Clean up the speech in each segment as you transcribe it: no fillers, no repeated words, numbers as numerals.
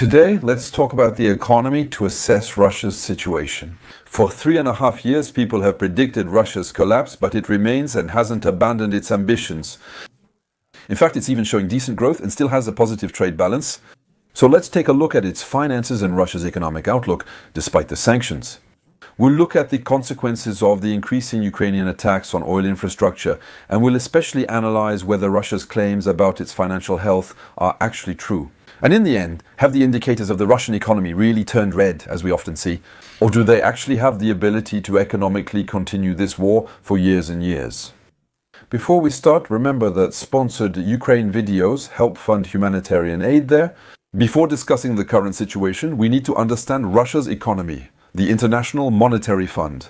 Today, let's talk about the economy to assess Russia's situation. For 3.5 years, people have predicted Russia's collapse, but it remains and hasn't abandoned its ambitions. In fact, it's even showing decent growth and still has a positive trade balance. So let's take a look at its finances and Russia's economic outlook, despite the sanctions. We'll look at the consequences of the increasing Ukrainian attacks on oil infrastructure, and we'll especially analyze whether Russia's claims about its financial health are actually true. And in the end, have the indicators of the Russian economy really turned red, as we often see? Or do they actually have the ability to economically continue this war for years and years? Before we start, remember that sponsored Ukraine videos help fund humanitarian aid there. Before discussing the current situation, we need to understand Russia's economy, the International Monetary Fund.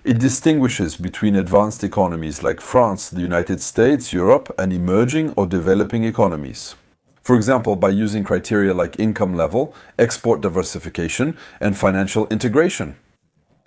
It distinguishes between advanced economies like France, the United States, Europe, and emerging or developing economies. For example, by using criteria like income level, export diversification, and financial integration.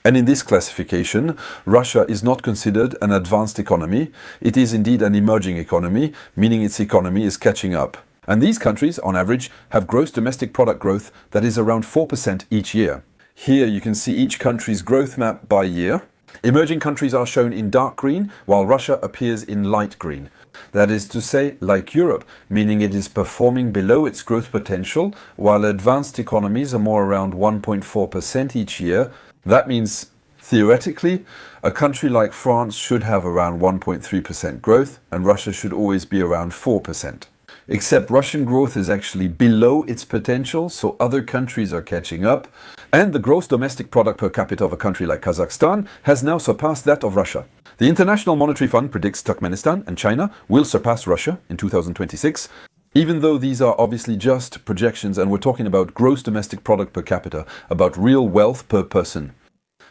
And in this classification, Russia is not considered an advanced economy. It is indeed an emerging economy, meaning its economy is catching up. And these countries, on average, have gross domestic product growth that is around 4% each year. Here you can see each country's growth map by year. Emerging countries are shown in dark green, while Russia appears in light green. That is to say, like Europe, meaning it is performing below its growth potential, while advanced economies are more around 1.4% each year. That means, theoretically, a country like France should have around 1.3% growth, and Russia should always be around 4%. Except Russian growth is actually below its potential, so other countries are catching up. And the gross domestic product per capita of a country like Kazakhstan has now surpassed that of Russia. The International Monetary Fund predicts Turkmenistan and China will surpass Russia in 2026, even though these are obviously just projections and we're talking about gross domestic product per capita, about real wealth per person.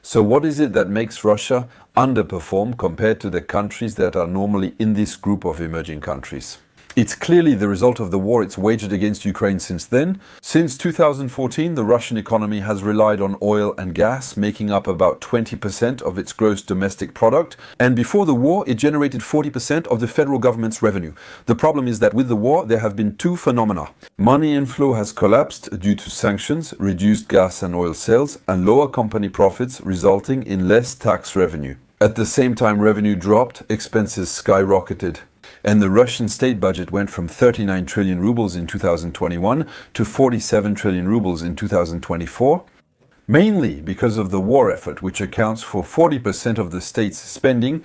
So what is it that makes Russia underperform compared to the countries that are normally in this group of emerging countries? It's clearly the result of the war it's waged against Ukraine since then. Since 2014, the Russian economy has relied on oil and gas, making up about 20% of its gross domestic product. And before the war, it generated 40% of the federal government's revenue. The problem is that with the war, there have been two phenomena. Money inflow has collapsed due to sanctions, reduced gas and oil sales, and lower company profits, resulting in less tax revenue. At the same time revenue dropped, expenses skyrocketed. And the Russian state budget went from 39 trillion rubles in 2021 to 47 trillion rubles in 2024, mainly because of the war effort, which accounts for 40% of the state's spending.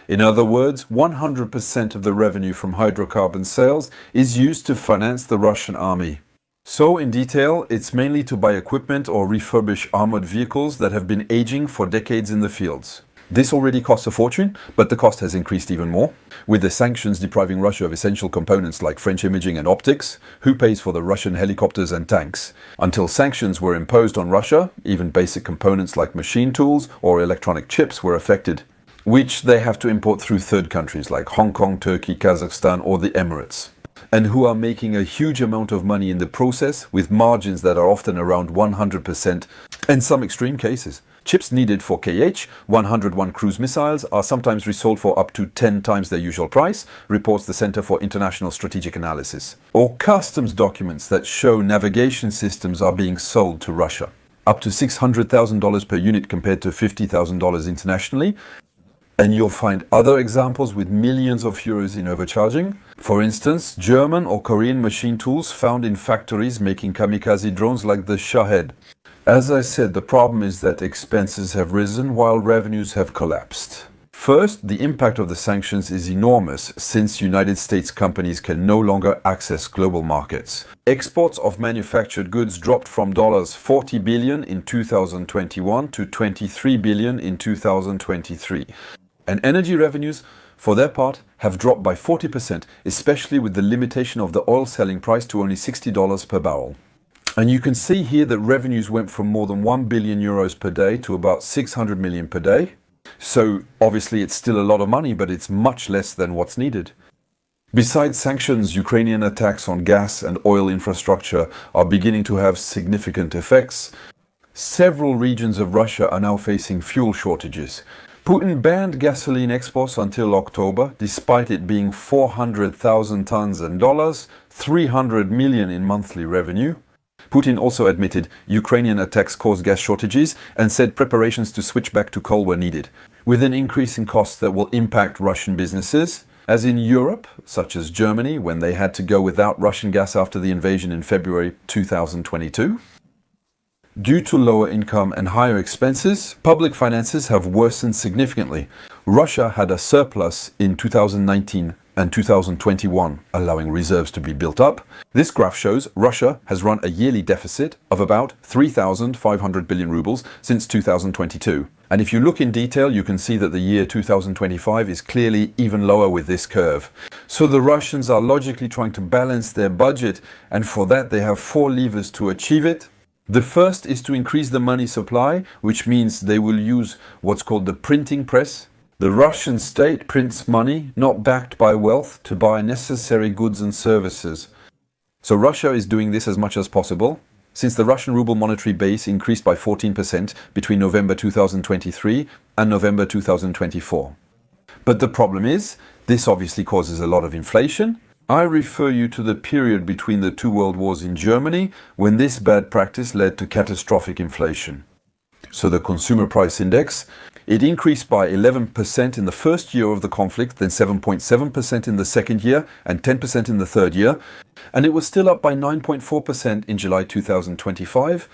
In other words, 100% of the revenue from hydrocarbon sales is used to finance the Russian army. So, in detail, it's mainly to buy equipment or refurbish armored vehicles that have been aging for decades in the fields. This already costs a fortune, but the cost has increased even more. With the sanctions depriving Russia of essential components like French imaging and optics, who pays for the Russian helicopters and tanks? Until sanctions were imposed on Russia, even basic components like machine tools or electronic chips were affected, which they have to import through third countries like Hong Kong, Turkey, Kazakhstan or the Emirates, and who are making a huge amount of money in the process with margins that are often around 100%, in some extreme cases. Chips needed for Kh-101 cruise missiles are sometimes resold for up to 10 times their usual price, reports the Center for International Strategic Analysis. Or customs documents that show navigation systems are being sold to Russia, up to $600,000 per unit compared to $50,000 internationally. And you'll find other examples with millions of euros in overcharging. For instance, German or Korean machine tools found in factories making kamikaze drones like the Shahed. As I said, the problem is that expenses have risen while revenues have collapsed. First, the impact of the sanctions is enormous since United States companies can no longer access global markets. Exports of manufactured goods dropped from $40 billion in 2021 to $23 billion in 2023. And energy revenues, for their part, have dropped by 40%, especially with the limitation of the oil selling price to only $60 per barrel. And you can see here that revenues went from more than 1 billion euros per day to about 600 million per day. So obviously it's still a lot of money, but it's much less than what's needed. Besides sanctions, Ukrainian attacks on gas and oil infrastructure are beginning to have significant effects. Several regions of Russia are now facing fuel shortages. Putin banned gasoline exports until October, despite it being 400,000 tons and $300 million in monthly revenue. Putin also admitted Ukrainian attacks caused gas shortages and said preparations to switch back to coal were needed, with an increase in costs that will impact Russian businesses, as in Europe, such as Germany, when they had to go without Russian gas after the invasion in February 2022. Due to lower income and higher expenses, public finances have worsened significantly. Russia had a surplus in 2019 and 2021, allowing reserves to be built up. This graph shows Russia has run a yearly deficit of about 3,500 billion rubles since 2022. And if you look in detail, you can see that the year 2025 is clearly even lower with this curve. So the Russians are logically trying to balance their budget, and for that they have 4 levers to achieve it. The first is to increase the money supply, which means they will use what's called the printing press. The Russian state prints money not backed by wealth to buy necessary goods and services. So Russia is doing this as much as possible. Since the Russian ruble monetary base increased by 14% between November 2023 and November 2024. But the problem is, this obviously causes a lot of inflation. I refer you to the period between the 2 world wars in Germany, when this bad practice led to catastrophic inflation. So the consumer price index, it increased by 11% in the first year of the conflict, then 7.7% in the second year, and 10% in the third year. And it was still up by 9.4% in July 2025.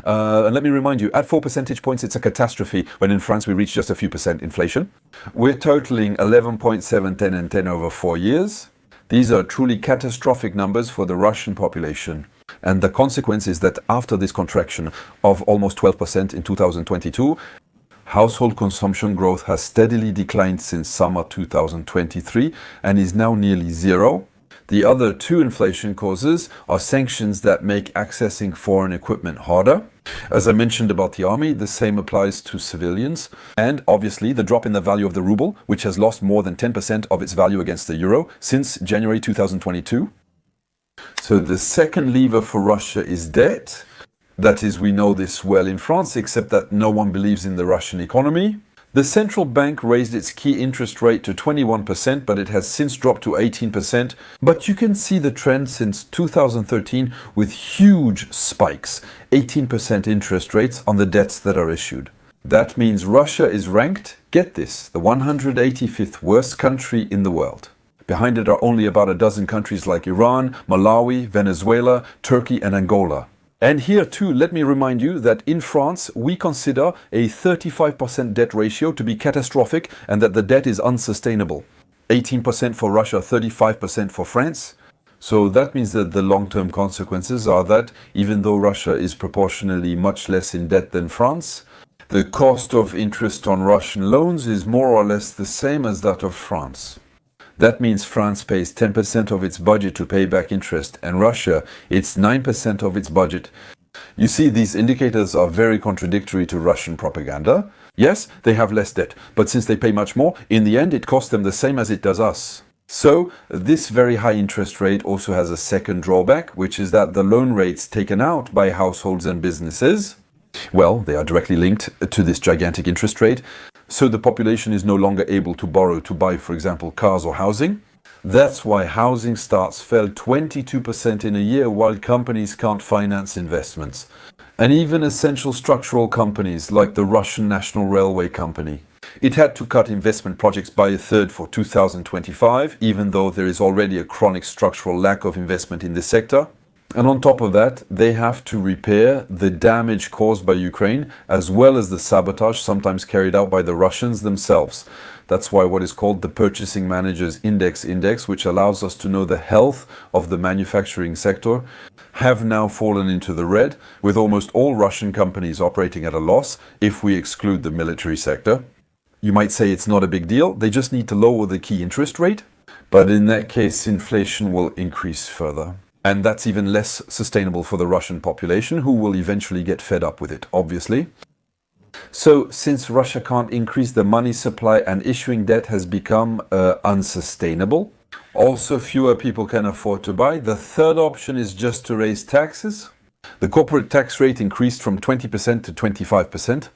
And let me remind you, at 4 percentage points, it's a catastrophe, when in France we reach just a few percent inflation. We're totaling 11.7, 10, and 10 over 4 years. These are truly catastrophic numbers for the Russian population. And the consequence is that after this contraction of almost 12% in 2022, household consumption growth has steadily declined since summer 2023 and is now nearly zero. The other 2 inflation causes are sanctions that make accessing foreign equipment harder. As I mentioned about the army, the same applies to civilians. And obviously the drop in the value of the ruble, which has lost more than 10% of its value against the euro since January 2022. So the second lever for Russia is debt. That is, we know this well in France, except that no one believes in the Russian economy. The central bank raised its key interest rate to 21%, but it has since dropped to 18%. But you can see the trend since 2013 with huge spikes, 18% interest rates on the debts that are issued. That means Russia is ranked, get this, the 185th worst country in the world. Behind it are only about a dozen countries like Iran, Malawi, Venezuela, Turkey, and Angola. And here too, let me remind you that in France, we consider a 35% debt ratio to be catastrophic and that the debt is unsustainable. 18% for Russia, 35% for France. So that means that the long-term consequences are that even though Russia is proportionally much less in debt than France, the cost of interest on Russian loans is more or less the same as that of France. That means France pays 10% of its budget to pay back interest, and Russia, it's 9% of its budget. You see, these indicators are very contradictory to Russian propaganda. Yes, they have less debt, but since they pay much more, in the end it costs them the same as it does us. So, this very high interest rate also has a second drawback, which is that the loan rates taken out by households and businesses, well, they are directly linked to this gigantic interest rate. So the population is no longer able to borrow to buy, for example, cars or housing. That's why housing starts fell 22% in a year, while companies can't finance investments. And even essential structural companies like the Russian National Railway Company. It had to cut investment projects by a third for 2025, even though there is already a chronic structural lack of investment in this sector. And on top of that, they have to repair the damage caused by Ukraine, as well as the sabotage sometimes carried out by the Russians themselves. That's why what is called the Purchasing Managers Index, which allows us to know the health of the manufacturing sector, have now fallen into the red, with almost all Russian companies operating at a loss, if we exclude the military sector. You might say it's not a big deal, they just need to lower the key interest rate, but in that case, inflation will increase further. And that's even less sustainable for the Russian population, who will eventually get fed up with it, obviously. So, since Russia can't increase the money supply and issuing debt has become unsustainable, also fewer people can afford to buy, the third option is just to raise taxes. The corporate tax rate increased from 20% to 25%.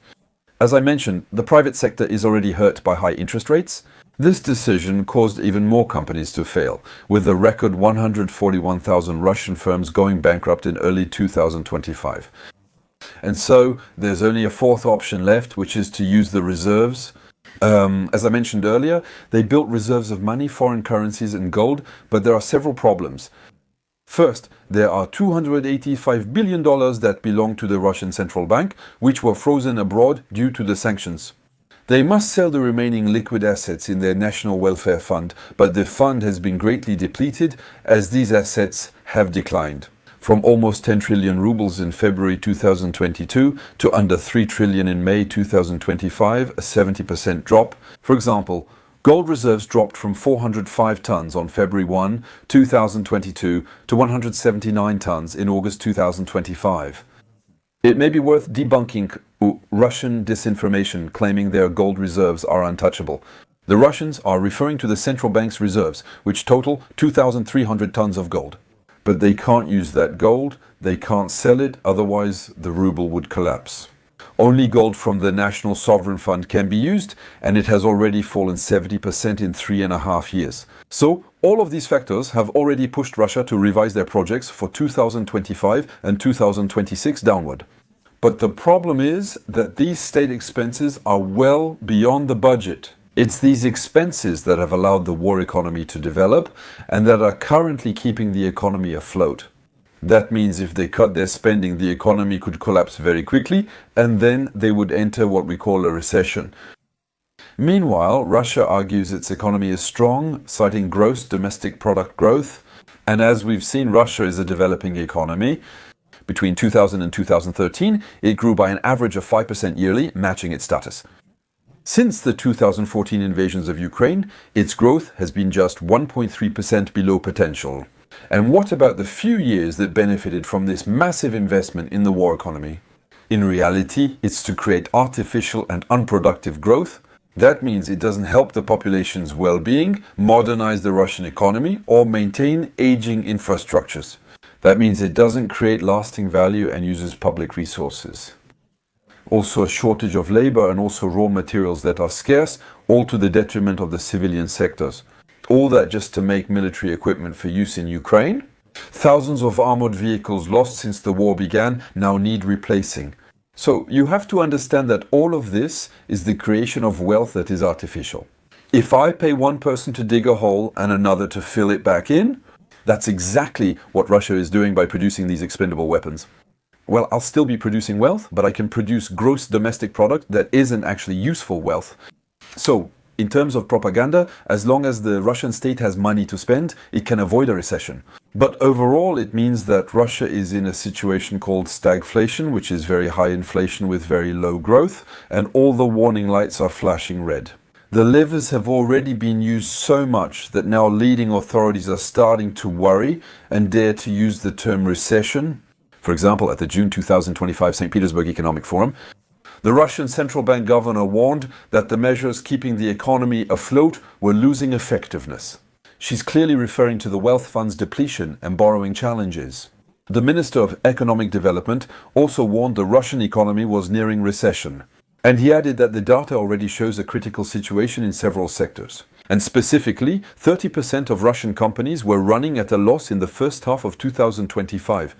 As I mentioned, the private sector is already hurt by high interest rates. This decision caused even more companies to fail, with a record 141,000 Russian firms going bankrupt in early 2025. And so there's only a fourth option left, which is to use the reserves. As I mentioned earlier, they built reserves of money, foreign currencies and gold, but there are several problems. First, there are $285 billion that belong to the Russian central bank, which were frozen abroad due to the sanctions. They must sell the remaining liquid assets in their national welfare fund, but the fund has been greatly depleted as these assets have declined. From almost 10 trillion rubles in February 2022 to under 3 trillion in May 2025, a 70% drop. For example, gold reserves dropped from 405 tons on February 1, 2022 to 179 tons in August 2025. It may be worth debunking Russian disinformation claiming their gold reserves are untouchable. The Russians are referring to the central bank's reserves, which total 2,300 tons of gold. But they can't use that gold, they can't sell it, otherwise the ruble would collapse. Only gold from the National Sovereign Fund can be used, and it has already fallen 70% in 3.5 years. So, all of these factors have already pushed Russia to revise their projects for 2025 and 2026 downward. But the problem is that these state expenses are well beyond the budget. It's these expenses that have allowed the war economy to develop and that are currently keeping the economy afloat. That means if they cut their spending, the economy could collapse very quickly, and then they would enter what we call a recession. Meanwhile, Russia argues its economy is strong, citing gross domestic product growth. And as we've seen, Russia is a developing economy. Between 2000 and 2013, it grew by an average of 5% yearly, matching its status. Since the 2014 invasions of Ukraine, its growth has been just 1.3% below potential. And what about the few years that benefited from this massive investment in the war economy? In reality, it's to create artificial and unproductive growth. That means it doesn't help the population's well-being, modernize the Russian economy, or maintain aging infrastructures. That means it doesn't create lasting value and uses public resources. Also a shortage of labor and also raw materials that are scarce, all to the detriment of the civilian sectors. All that just to make military equipment for use in Ukraine. Thousands of armored vehicles lost since the war began now need replacing. So you have to understand that all of this is the creation of wealth that is artificial. If I pay one person to dig a hole and another to fill it back in, that's exactly what Russia is doing by producing these expendable weapons. Well, I'll still be producing wealth, but I can produce gross domestic product that isn't actually useful wealth. So, in terms of propaganda, as long as the Russian state has money to spend, it can avoid a recession. But overall, it means that Russia is in a situation called stagflation, which is very high inflation with very low growth, and all the warning lights are flashing red. The levers have already been used so much that now leading authorities are starting to worry and dare to use the term recession. For example, at the June 2025 St. Petersburg Economic Forum, the Russian central bank governor warned that the measures keeping the economy afloat were losing effectiveness. She's clearly referring to the wealth fund's depletion and borrowing challenges. The Minister of Economic Development also warned the Russian economy was nearing recession. And he added that the data already shows a critical situation in several sectors. And specifically, 30% of Russian companies were running at a loss in the first half of 2025.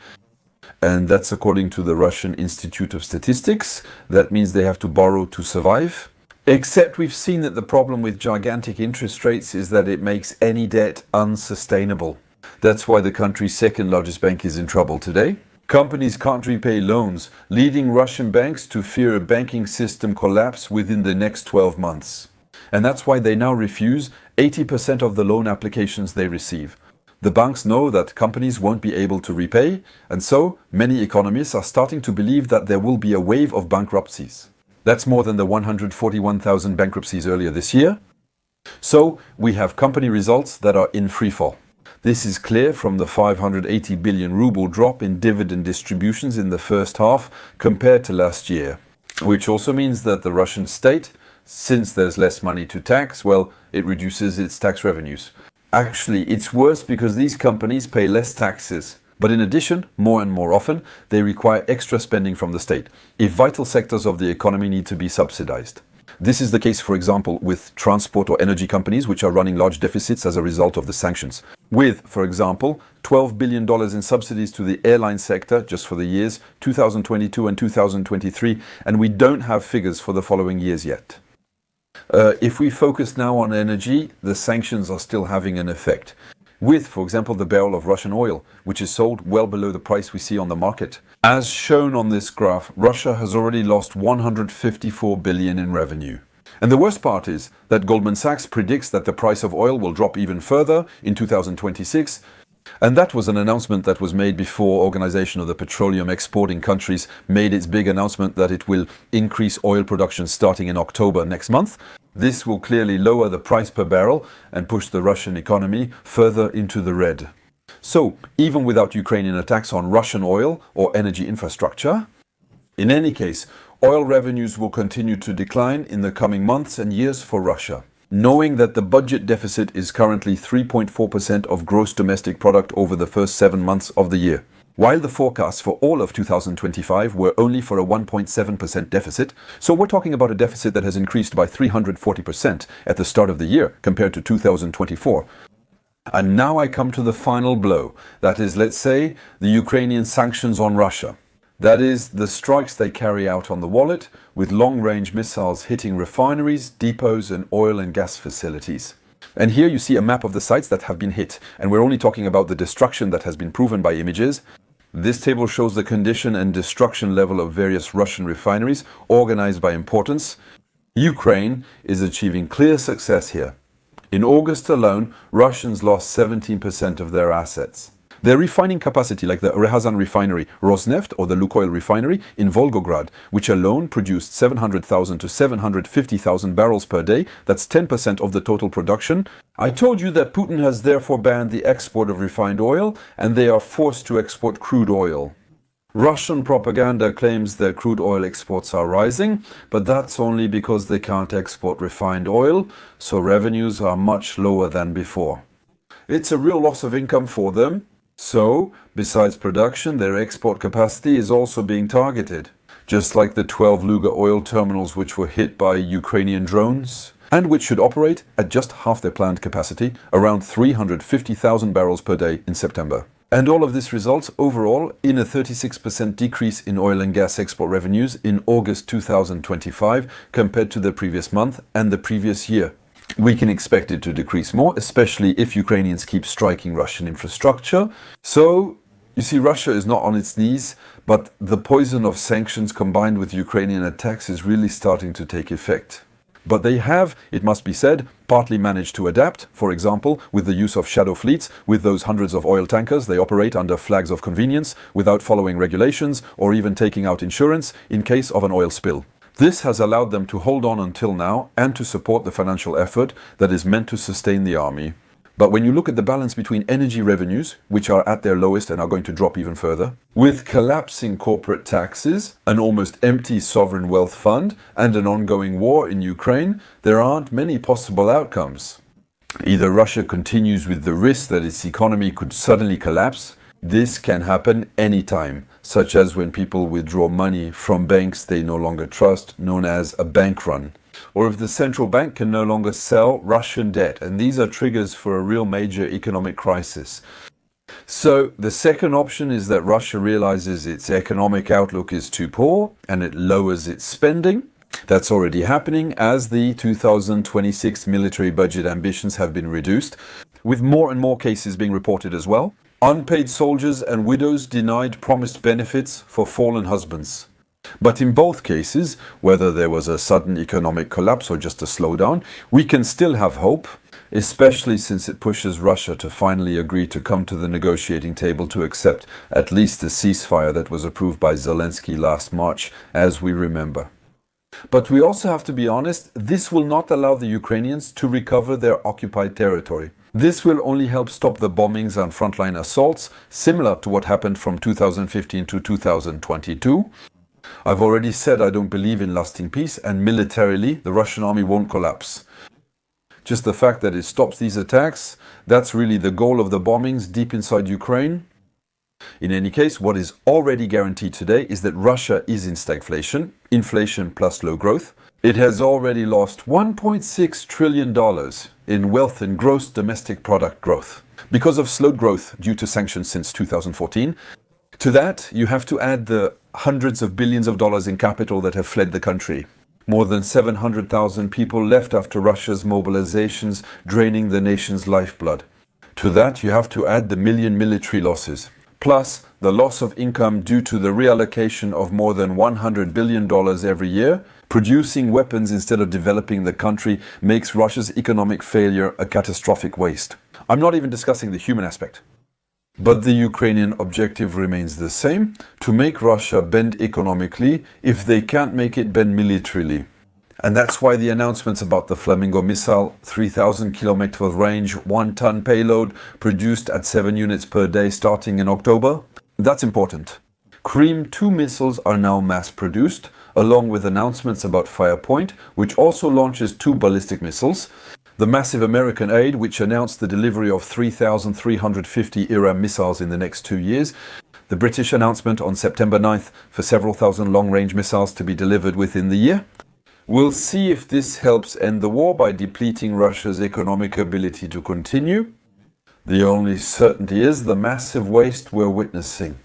And that's according to the Russian Institute of Statistics. That means they have to borrow to survive. Except we've seen that the problem with gigantic interest rates is that it makes any debt unsustainable. That's why the country's second largest bank is in trouble today. Companies can't repay loans, leading Russian banks to fear a banking system collapse within the next 12 months. And that's why they now refuse 80% of the loan applications they receive. The banks know that companies won't be able to repay, and so many economists are starting to believe that there will be a wave of bankruptcies. That's more than the 141,000 bankruptcies earlier this year. So we have company results that are in freefall. This is clear from the 580 billion ruble drop in dividend distributions in the first half compared to last year. Which also means that the Russian state, since there's less money to tax, well, it reduces its tax revenues. Actually, it's worse because these companies pay less taxes. But in addition, more and more often, they require extra spending from the state, if vital sectors of the economy need to be subsidized. This is the case, for example, with transport or energy companies which are running large deficits as a result of the sanctions. With, for example, $12 billion in subsidies to the airline sector just for the years 2022 and 2023, and we don't have figures for the following years yet. If we focus now on energy, the sanctions are still having an effect. With, for example, the barrel of Russian oil, which is sold well below the price we see on the market. As shown on this graph, Russia has already lost 154 billion in revenue. And the worst part is that Goldman Sachs predicts that the price of oil will drop even further in 2026. And that was an announcement that was made before Organization of the Petroleum Exporting Countries made its big announcement that it will increase oil production starting in October next month. This will clearly lower the price per barrel and push the Russian economy further into the red. So, even without Ukrainian attacks on Russian oil or energy infrastructure, in any case, oil revenues will continue to decline in the coming months and years for Russia. Knowing that the budget deficit is currently 3.4% of gross domestic product over the first 7 months of the year. While the forecasts for all of 2025 were only for a 1.7% deficit, so we're talking about a deficit that has increased by 340% at the start of the year compared to 2024. And now I come to the final blow. That is, let's say, the Ukrainian sanctions on Russia. That is, the strikes they carry out on the wallet, with long-range missiles hitting refineries, depots, and oil and gas facilities. And here you see a map of the sites that have been hit, and we're only talking about the destruction that has been proven by images. This table shows the condition and destruction level of various Russian refineries, organized by importance. Ukraine is achieving clear success here. In August alone, Russians lost 17% of their assets. Their refining capacity, like the Ryazan refinery, Rosneft, or the Lukoil refinery in Volgograd, which alone produced 700,000 to 750,000 barrels per day, that's 10% of the total production. I told you that Putin has therefore banned the export of refined oil, and they are forced to export crude oil. Russian propaganda claims their crude oil exports are rising, but that's only because they can't export refined oil, so revenues are much lower than before. It's a real loss of income for them. So, besides production, their export capacity is also being targeted, just like the 12 Luga oil terminals which were hit by Ukrainian drones, and which should operate at just half their planned capacity, around 350,000 barrels per day in September. And all of this results overall in a 36% decrease in oil and gas export revenues in August 2025 compared to the previous month and the previous year. We can expect it to decrease more, especially if Ukrainians keep striking Russian infrastructure. So, you see, Russia is not on its knees, but the poison of sanctions combined with Ukrainian attacks is really starting to take effect. But they have, it must be said, partly managed to adapt, for example, with the use of shadow fleets, with those hundreds of oil tankers they operate under flags of convenience, without following regulations or even taking out insurance in case of an oil spill. This has allowed them to hold on until now and to support the financial effort that is meant to sustain the army. But when you look at the balance between energy revenues, which are at their lowest and are going to drop even further, with collapsing corporate taxes, an almost empty sovereign wealth fund, and an ongoing war in Ukraine, there aren't many possible outcomes. Either Russia continues with the risk that its economy could suddenly collapse. This can happen anytime, such as when people withdraw money from banks they no longer trust, known as a bank run. Or if the central bank can no longer sell Russian debt, and these are triggers for a real major economic crisis. So the second option is that Russia realizes its economic outlook is too poor and it lowers its spending. That's already happening as the 2026 military budget ambitions have been reduced, with more and more cases being reported as well. Unpaid soldiers and widows denied promised benefits for fallen husbands. But in both cases, whether there was a sudden economic collapse or just a slowdown, we can still have hope, especially since it pushes Russia to finally agree to come to the negotiating table to accept at least the ceasefire that was approved by Zelensky last March, as we remember. But we also have to be honest, this will not allow the Ukrainians to recover their occupied territory. This will only help stop the bombings and frontline assaults, similar to what happened from 2015 to 2022. I've already said I don't believe in lasting peace, and militarily, the Russian army won't collapse. Just the fact that it stops these attacks, that's really the goal of the bombings deep inside Ukraine. In any case, what is already guaranteed today is that Russia is in stagflation, inflation plus low growth. It has already lost $1.6 trillion in wealth and gross domestic product growth because of slowed growth due to sanctions since 2014. To that, you have to add the hundreds of billions of dollars in capital that have fled the country. More than 700,000 people left after Russia's mobilizations, draining the nation's lifeblood. To that, you have to add the million military losses, plus the loss of income due to the reallocation of more than $100 billion every year. Producing weapons instead of developing the country makes Russia's economic failure a catastrophic waste. I'm not even discussing the human aspect. But the Ukrainian objective remains the same, to make Russia bend economically if they can't make it bend militarily. And that's why the announcements about the Flamingo missile, 3,000 kilometers range, 1-ton payload, produced at 7 units per day starting in October, that's important. Cream 2 missiles are now mass-produced, along with announcements about Firepoint, which also launches 2 ballistic missiles, the massive American aid, which announced the delivery of 3,350 IRAM missiles in the next 2 years, the British announcement on September 9th for several thousand long-range missiles to be delivered within the year. We'll see if this helps end the war by depleting Russia's economic ability to continue. The only certainty is the massive waste we're witnessing,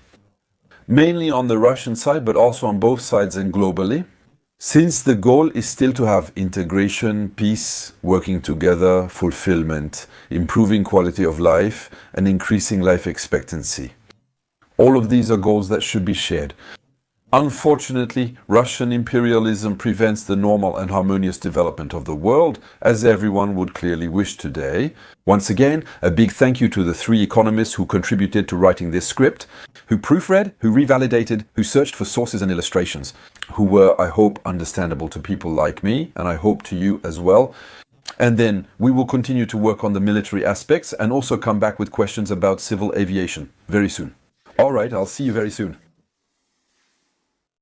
mainly on the Russian side, but also on both sides and globally. Since the goal is still to have integration, peace, working together, fulfillment, improving quality of life, and increasing life expectancy. All of these are goals that should be shared. Unfortunately, Russian imperialism prevents the normal and harmonious development of the world, as everyone would clearly wish today. Once again, a big thank you to the 3 economists who contributed to writing this script, who proofread, who revalidated, who searched for sources and illustrations, who were, I hope, understandable to people like me, and I hope to you as well. And then we will continue to work on the military aspects and also come back with questions about civil aviation very soon. All right, I'll see you very soon.